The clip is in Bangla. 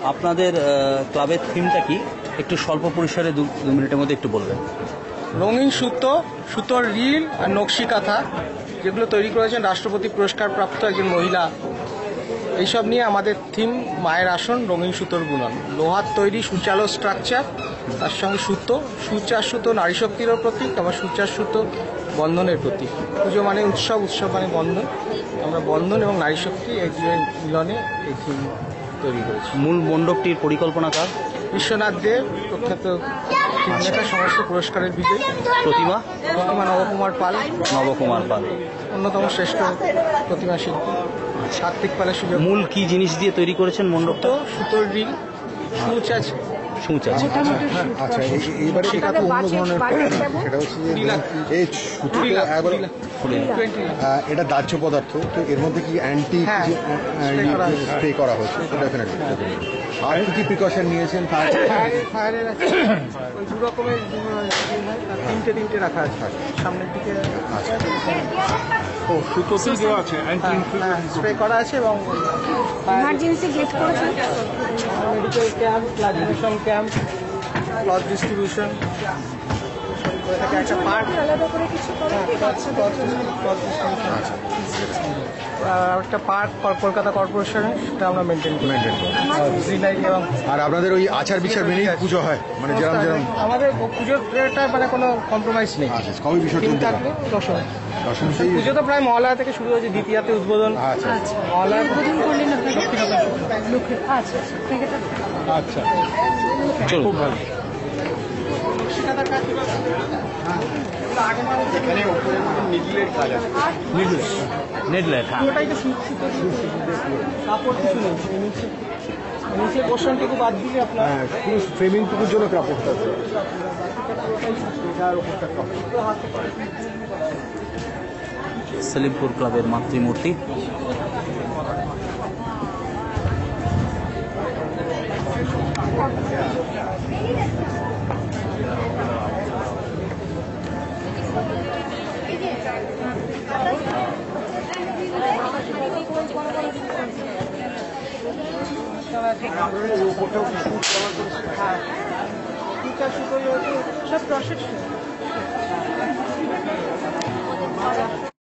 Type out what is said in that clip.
আপনাদের ক্লাবের থিমটা কি একটু স্বল্প পরিসরে 2 মিনিটের মধ্যে একটু বলবেন। রঙিন সুতো, সুতোর রিল আর নকশি কাঁথা, যেগুলো তৈরি করেছেন রাষ্ট্রপতি পুরস্কার প্রাপ্ত একজন মহিলা। এইসব নিয়ে আমাদের থিম মায়ের আসন রঙিন সুতোর বুনন। লোহার তৈরি সুচালো স্ট্রাকচার, তার সঙ্গে সুতো, সুচার সুতো নারী শক্তিরও প্রতীক, আবার সুচার সুতো বন্ধনের প্রতীক। পুজো মানে উৎসব, উৎসব মানে বন্ধন। আমরা বন্ধন এবং নারী শক্তি এই দুয়ের মিলনে এই থিম তৈরি করেছি। মূল মণ্ডপটির পরিকল্পনাকার বিশ্বনাথ দেব, প্রখ্যাত নেতা, সমস্ত পুরস্কারের বিজয়ী। প্রতিমা নবকুমার পাল, অন্যতম শ্রেষ্ঠ প্রতিমা শিল্পী। সাত্বিক পালের সুযোগ। মূল কি জিনিস দিয়ে তৈরি করেছেন মণ্ডপটা? সুতোর রিল, সূচ আছে। আচ্ছা, এইবারে এটা তো অন্য ধরনের, সেটা হচ্ছে যে এই সুতোটা একবার এটা দাহ্য পদার্থ, তো এর মধ্যে কি অ্যান্টি স্প্রে করা হয়েছে? ডেফিনেটলি। আর কি প্রিকশন নিয়েছেন? ফায়ারের আছে ওই 2 রকমের, 3টে রাখা আছে সামনের দিকে। ও সুতোতেই দেওয়া আছে, অ্যান্টি স্প্রে করা আছে এবং ইমার্জেন্সি গেট করেছে, medical camp, classification camp, cloth distribution. একটা পার্ট আলাদা করে কিছু করে একটা পার্ট কলকাতা কর্পোরেশনের, সেটা আমরা মেনটেন করি। আর আপনাদের ওই আচার বিচার মেনেই পুজো হয়, মানে যেরকম আমাদের পুজোর মানে কোনো কম্প্রোমাইজ নেই। কবে বিসর্জন থাকবে দশমী। পুজো তো প্রায় মহালয়া থেকে শুরু হয়েছে, দ্বিতীয়াতে উদ্বোধন। মহালয়া উদ্বোধন করলেন আচ্ছা, খুব ভালো। নেডলের কাপড় কিছু নেই, নিচে পোর্শনটুকু বাদ দিলে আপনার ফ্রেমিংটুকুর জন্য কাপড়টা সলিমপুর ক্লাবের মাতৃমূর্তি। সব প্রসেস